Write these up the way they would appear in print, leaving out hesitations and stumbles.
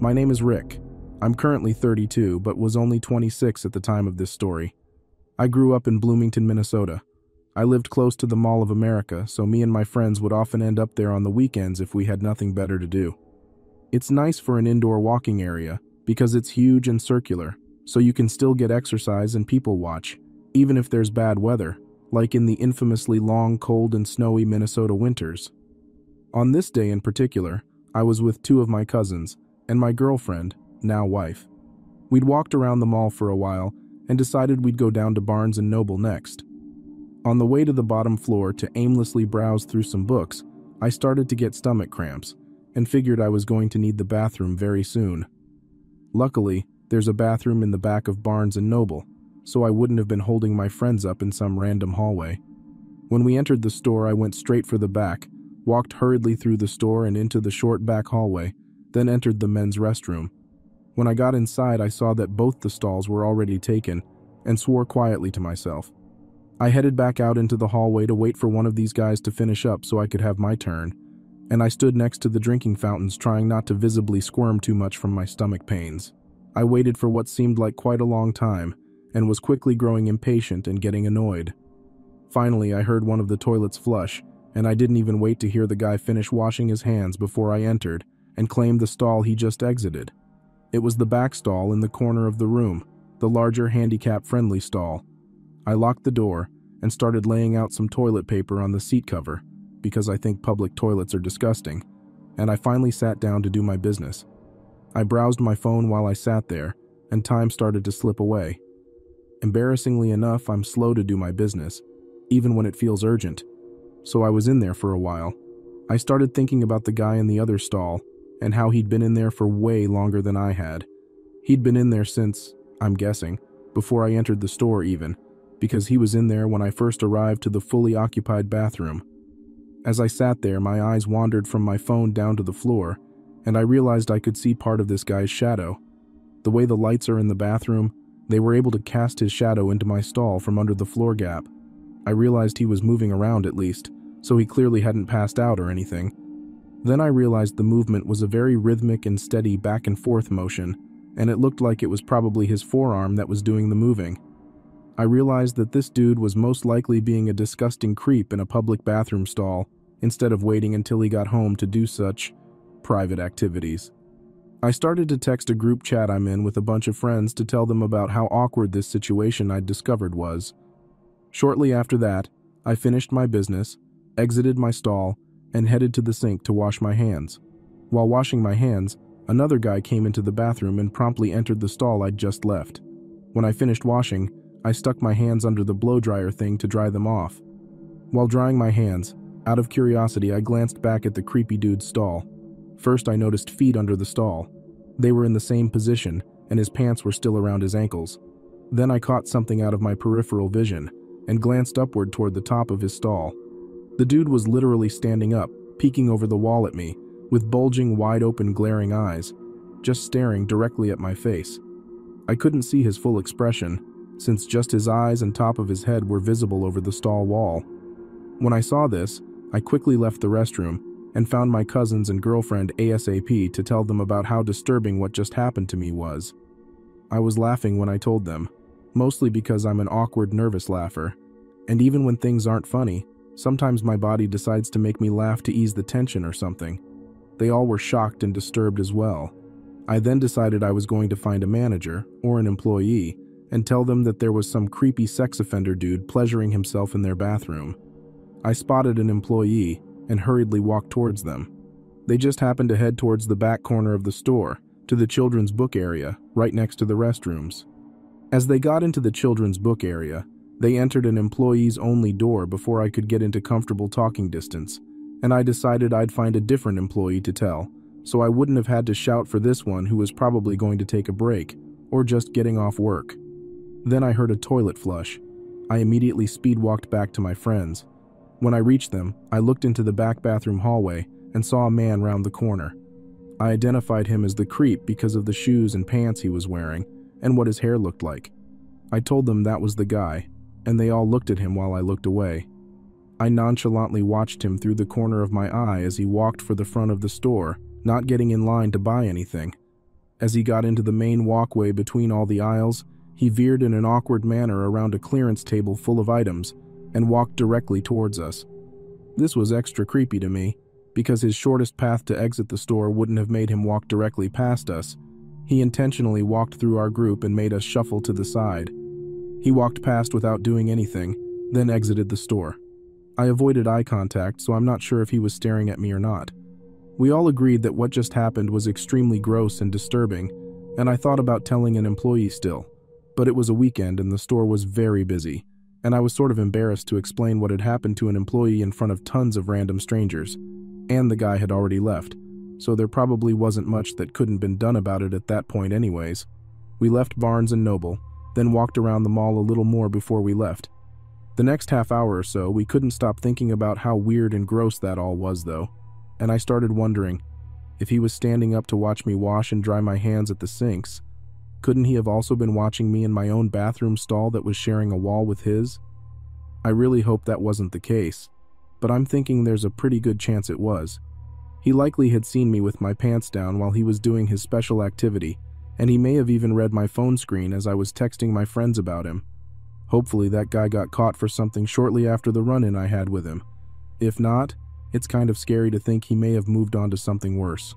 My name is Rick. I'm currently 32, but was only 26 at the time of this story. I grew up in Bloomington, Minnesota. I lived close to the Mall of America, so me and my friends would often end up there on the weekends if we had nothing better to do. It's nice for an indoor walking area because it's huge and circular, so you can still get exercise and people watch, even if there's bad weather, like in the infamously long, cold, and snowy Minnesota winters. On this day in particular, I was with two of my cousins and my girlfriend, now wife. We'd walked around the mall for a while and decided we'd go down to Barnes & Noble next. On the way to the bottom floor to aimlessly browse through some books, I started to get stomach cramps and figured I was going to need the bathroom very soon. Luckily, there's a bathroom in the back of Barnes & Noble, so I wouldn't have been holding my friends up in some random hallway. When we entered the store, I went straight for the back, walked hurriedly through the store and into the short back hallway, then entered the men's restroom. When I got inside, I saw that both the stalls were already taken and swore quietly to myself. I headed back out into the hallway to wait for one of these guys to finish up so I could have my turn, and I stood next to the drinking fountains trying not to visibly squirm too much from my stomach pains. I waited for what seemed like quite a long time and was quickly growing impatient and getting annoyed. Finally, I heard one of the toilets flush, and I didn't even wait to hear the guy finish washing his hands before I entered and claimed the stall he just exited. It was the back stall in the corner of the room, the larger handicap-friendly stall. I locked the door and started laying out some toilet paper on the seat cover, because I think public toilets are disgusting, and I finally sat down to do my business. I browsed my phone while I sat there, and time started to slip away. Embarrassingly enough, I'm slow to do my business, even when it feels urgent. So I was in there for a while. I started thinking about the guy in the other stall, and how he'd been in there for way longer than I had. He'd been in there since, I'm guessing, before I entered the store even, because he was in there when I first arrived to the fully occupied bathroom. As I sat there, my eyes wandered from my phone down to the floor, and I realized I could see part of this guy's shadow. The way the lights are in the bathroom, they were able to cast his shadow into my stall from under the floor gap. I realized he was moving around at least, so he clearly hadn't passed out or anything. Then I realized the movement was a very rhythmic and steady back and forth motion, and it looked like it was probably his forearm that was doing the moving. I realized that this dude was most likely being a disgusting creep in a public bathroom stall, instead of waiting until he got home to do such private activities. I started to text a group chat I'm in with a bunch of friends to tell them about how awkward this situation I'd discovered was. Shortly after that, I finished my business, exited my stall, and headed to the sink to wash my hands. While washing my hands, another guy came into the bathroom and promptly entered the stall I'd just left. When I finished washing, I stuck my hands under the blow dryer thing to dry them off. While drying my hands, out of curiosity, I glanced back at the creepy dude's stall. First, I noticed feet under the stall. They were in the same position, and his pants were still around his ankles. Then I caught something out of my peripheral vision and glanced upward toward the top of his stall. The dude was literally standing up, peeking over the wall at me, with bulging, wide-open, glaring eyes, just staring directly at my face. I couldn't see his full expression, since just his eyes and top of his head were visible over the stall wall. When I saw this, I quickly left the restroom and found my cousins and girlfriend ASAP to tell them about how disturbing what just happened to me was. I was laughing when I told them, mostly because I'm an awkward, nervous laugher, and even when things aren't funny, sometimes my body decides to make me laugh to ease the tension or something. They all were shocked and disturbed as well. I then decided I was going to find a manager, or an employee, and tell them that there was some creepy sex offender dude pleasuring himself in their bathroom. I spotted an employee and hurriedly walked towards them. They just happened to head towards the back corner of the store, to the children's book area, right next to the restrooms. As they got into the children's book area, they entered an employees-only door before I could get into comfortable talking distance, and I decided I'd find a different employee to tell, so I wouldn't have had to shout for this one who was probably going to take a break, or just getting off work. Then I heard a toilet flush. I immediately speed-walked back to my friends. When I reached them, I looked into the back bathroom hallway and saw a man round the corner. I identified him as the creep because of the shoes and pants he was wearing, and what his hair looked like. I told them that was the guy, and they all looked at him while I looked away. I nonchalantly watched him through the corner of my eye as he walked for the front of the store, not getting in line to buy anything. As he got into the main walkway between all the aisles, he veered in an awkward manner around a clearance table full of items and walked directly towards us. This was extra creepy to me, because his shortest path to exit the store wouldn't have made him walk directly past us. He intentionally walked through our group and made us shuffle to the side. He walked past without doing anything, then exited the store. I avoided eye contact, so I'm not sure if he was staring at me or not. We all agreed that what just happened was extremely gross and disturbing, and I thought about telling an employee still. But it was a weekend and the store was very busy, and I was sort of embarrassed to explain what had happened to an employee in front of tons of random strangers. And the guy had already left, so there probably wasn't much that couldn't been done about it at that point anyways. We left Barnes & Noble, then walked around the mall a little more before we left. The next half hour or so, we couldn't stop thinking about how weird and gross that all was though, and I started wondering, if he was standing up to watch me wash and dry my hands at the sinks, couldn't he have also been watching me in my own bathroom stall that was sharing a wall with his? I really hope that wasn't the case, but I'm thinking there's a pretty good chance it was. He likely had seen me with my pants down while he was doing his special activity, and he may have even read my phone screen as I was texting my friends about him. Hopefully that guy got caught for something shortly after the run-in I had with him. If not, it's kind of scary to think he may have moved on to something worse.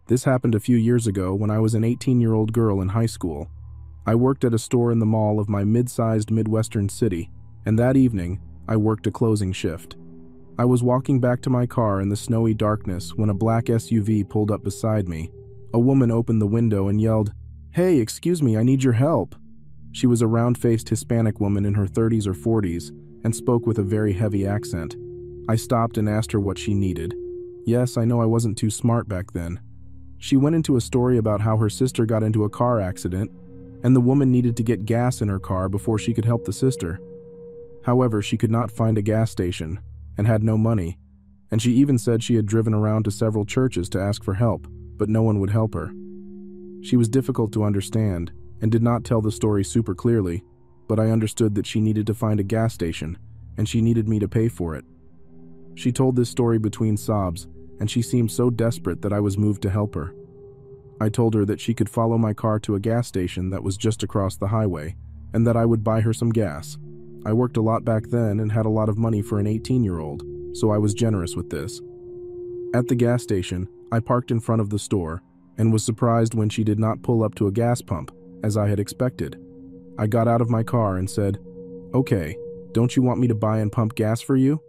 This happened a few years ago when I was an 18-year-old girl in high school. I worked at a store in the mall of my mid-sized Midwestern city, and that evening, I worked a closing shift. I was walking back to my car in the snowy darkness when a black SUV pulled up beside me. A woman opened the window and yelled, "Hey, excuse me, I need your help." She was a round-faced Hispanic woman in her 30s or 40s and spoke with a very heavy accent. I stopped and asked her what she needed. Yes, I know I wasn't too smart back then. She went into a story about how her sister got into a car accident, and the woman needed to get gas in her car before she could help the sister. However, she could not find a gas station and had no money, and she even said she had driven around to several churches to ask for help, but no one would help her. She was difficult to understand and did not tell the story super clearly, but I understood that she needed to find a gas station, and she needed me to pay for it. She told this story between sobs, and she seemed so desperate that I was moved to help her. I told her that she could follow my car to a gas station that was just across the highway, and that I would buy her some gas. I worked a lot back then and had a lot of money for an 18-year-old, so I was generous with this. At the gas station, I parked in front of the store, and was surprised when she did not pull up to a gas pump, as I had expected. I got out of my car and said, "Okay, don't you want me to buy and pump gas for you?"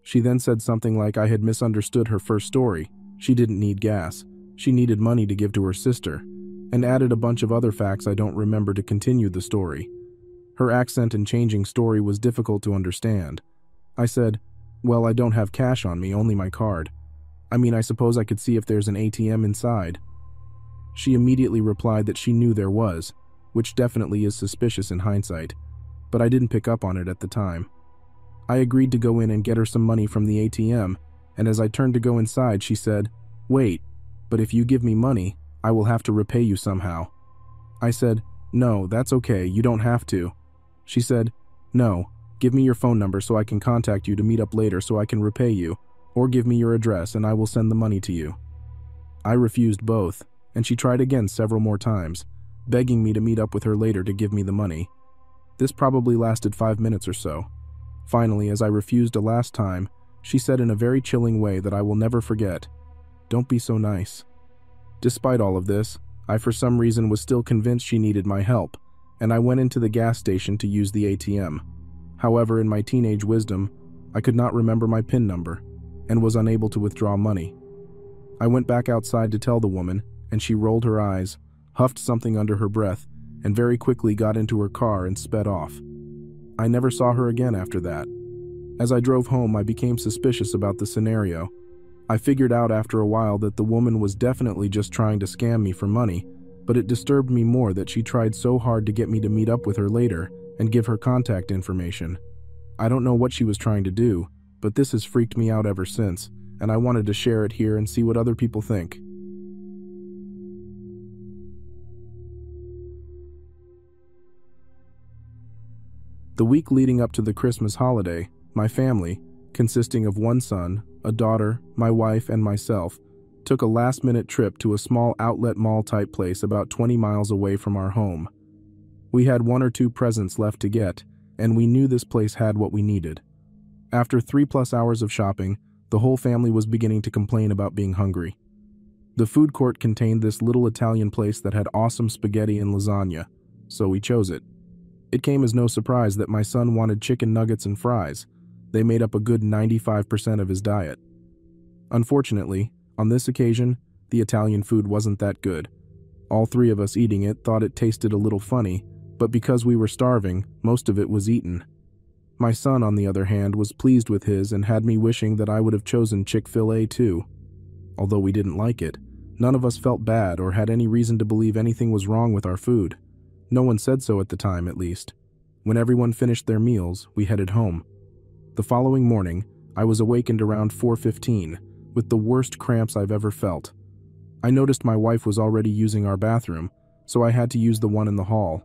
She then said something like I had misunderstood her first story. She didn't need gas. She needed money to give to her sister, and added a bunch of other facts I don't remember to continue the story. Her accent and changing story was difficult to understand. I said, "Well, I don't have cash on me, only my card. I mean, I suppose I could see if there's an ATM inside." She immediately replied that she knew there was, which definitely is suspicious in hindsight, but I didn't pick up on it at the time. I agreed to go in and get her some money from the ATM, and as I turned to go inside, she said, "Wait, but if you give me money, I will have to repay you somehow." I said, "No, that's okay, you don't have to." She said, "No, give me your phone number so I can contact you to meet up later so I can repay you, or give me your address and I will send the money to you." I refused both, and she tried again several more times, begging me to meet up with her later to give me the money. This probably lasted 5 minutes or so. Finally, as I refused a last time, she said in a very chilling way that I will never forget, "Don't be so nice." Despite all of this, I for some reason was still convinced she needed my help, and I went into the gas station to use the ATM. However, in my teenage wisdom, I could not remember my PIN number, and was unable to withdraw money. I went back outside to tell the woman, and she rolled her eyes, huffed something under her breath, and very quickly got into her car and sped off. I never saw her again after that. As I drove home, I became suspicious about the scenario. I figured out after a while that the woman was definitely just trying to scam me for money, but it disturbed me more that she tried so hard to get me to meet up with her later and give her contact information. I don't know what she was trying to do, but this has freaked me out ever since, and I wanted to share it here and see what other people think. The week leading up to the Christmas holiday, my family, consisting of one son, a daughter, my wife, and myself, took a last-minute trip to a small outlet mall-type place about 20 miles away from our home. We had 1 or 2 presents left to get, and we knew this place had what we needed. After 3+ hours of shopping, the whole family was beginning to complain about being hungry. The food court contained this little Italian place that had awesome spaghetti and lasagna, so we chose it. It came as no surprise that my son wanted chicken nuggets and fries. They made up a good 95% of his diet. Unfortunately, on this occasion, the Italian food wasn't that good. All 3 of us eating it thought it tasted a little funny, but because we were starving, most of it was eaten. My son, on the other hand, was pleased with his and had me wishing that I would have chosen Chick-fil-A too. Although we didn't like it, none of us felt bad or had any reason to believe anything was wrong with our food. No one said so at the time, at least. When everyone finished their meals, we headed home. The following morning, I was awakened around 4:15, with the worst cramps I've ever felt. I noticed my wife was already using our bathroom, so I had to use the one in the hall.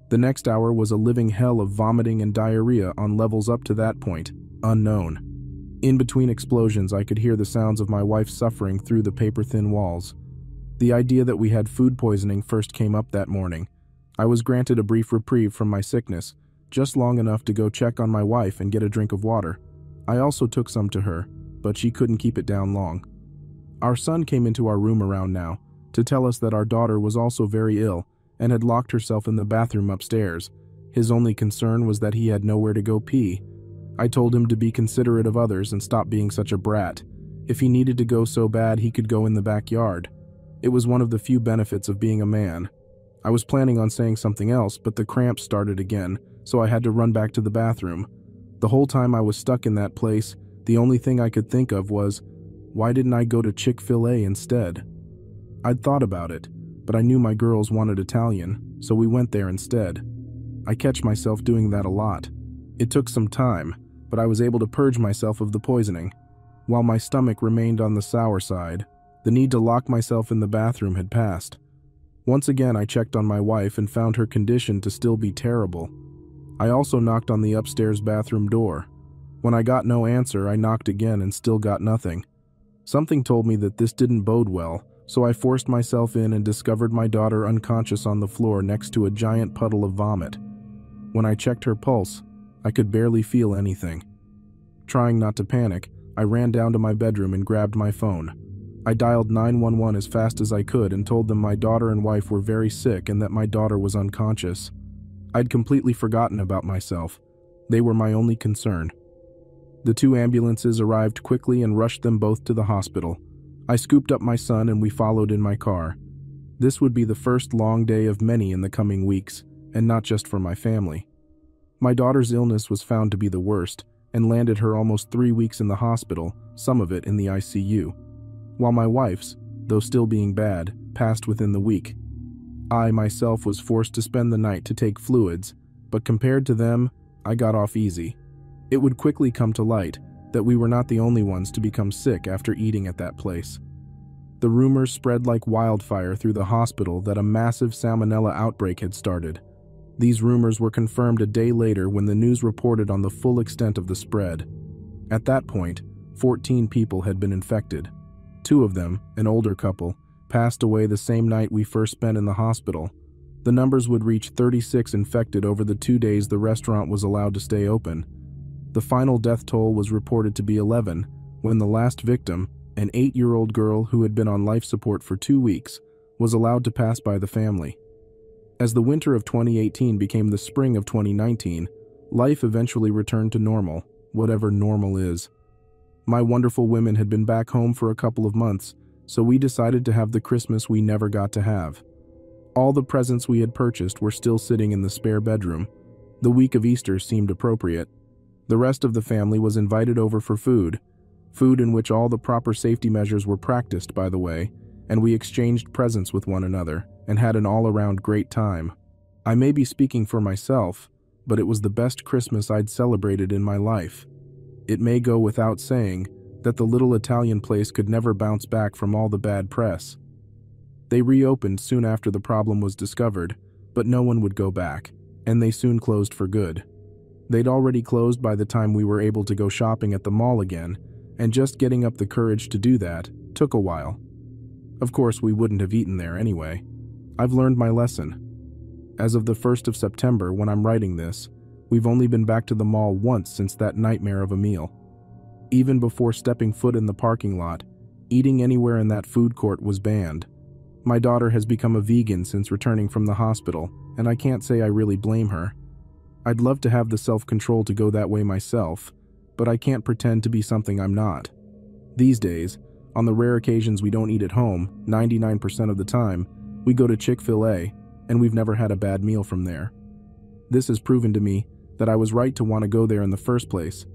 The next hour was a living hell of vomiting and diarrhea on levels up to that point unknown. In between explosions, I could hear the sounds of my wife suffering through the paper-thin walls. The idea that we had food poisoning first came up that morning. I was granted a brief reprieve from my sickness, just long enough to go check on my wife and get a drink of water. I also took some to her, but she couldn't keep it down long. Our son came into our room around now to tell us that our daughter was also very ill and had locked herself in the bathroom upstairs. His only concern was that he had nowhere to go pee. I told him to be considerate of others and stop being such a brat. If he needed to go so bad, he could go in the backyard. It was one of the few benefits of being a man. I was planning on saying something else, but the cramps started again, so I had to run back to the bathroom. The whole time I was stuck in that place, the only thing I could think of was, why didn't I go to Chick-fil-A instead? I'd thought about it, but I knew my girls wanted Italian, so we went there instead. I catch myself doing that a lot. It took some time, but I was able to purge myself of the poisoning. While my stomach remained on the sour side, the need to lock myself in the bathroom had passed. Once again, I checked on my wife and found her condition to still be terrible. I also knocked on the upstairs bathroom door. When I got no answer, I knocked again and still got nothing. Something told me that this didn't bode well, so I forced myself in and discovered my daughter unconscious on the floor next to a giant puddle of vomit. When I checked her pulse, I could barely feel anything. Trying not to panic, I ran down to my bedroom and grabbed my phone. I dialed 911 as fast as I could and told them my daughter and wife were very sick and that my daughter was unconscious. I'd completely forgotten about myself. They were my only concern. The 2 ambulances arrived quickly and rushed them both to the hospital. I scooped up my son and we followed in my car. This would be the first long day of many in the coming weeks, and not just for my family. My daughter's illness was found to be the worst, and landed her almost 3 weeks in the hospital, some of it in the ICU, while my wife's, though still being bad, passed within the week. I myself was forced to spend the night to take fluids, but compared to them, I got off easy. It would quickly come to light that we were not the only ones to become sick after eating at that place. The rumors spread like wildfire through the hospital that a massive salmonella outbreak had started. These rumors were confirmed a day later when the news reported on the full extent of the spread. At that point, 14 people had been infected. 2 of them, an older couple, passed away the same night we first spent in the hospital. The numbers would reach 36 infected over the 2 days the restaurant was allowed to stay open. The final death toll was reported to be 11, when the last victim, an 8-year-old girl who had been on life support for 2 weeks, was allowed to pass by the family. As the winter of 2018 became the spring of 2019, life eventually returned to normal, whatever normal is. My wonderful women had been back home for a couple of months, so we decided to have the Christmas we never got to have. All the presents we had purchased were still sitting in the spare bedroom. The week of Easter seemed appropriate. The rest of the family was invited over for food in which all the proper safety measures were practiced, by the way, and we exchanged presents with one another and had an all-around great time. I may be speaking for myself, but it was the best Christmas I'd celebrated in my life. It may go without saying that the little Italian place could never bounce back from all the bad press. They reopened soon after the problem was discovered, but no one would go back, and they soon closed for good. They'd already closed by the time we were able to go shopping at the mall again, and just getting up the courage to do that took a while. Of course, we wouldn't have eaten there anyway. I've learned my lesson. As of the 1st of September, when I'm writing this, we've only been back to the mall once since that nightmare of a meal. Even before stepping foot in the parking lot, eating anywhere in that food court was banned. My daughter has become a vegan since returning from the hospital, and I can't say I really blame her. I'd love to have the self-control to go that way myself, but I can't pretend to be something I'm not. These days, on the rare occasions we don't eat at home, 99% of the time, we go to Chick-fil-A, and we've never had a bad meal from there. This has proven to me that I was right to want to go there in the first place,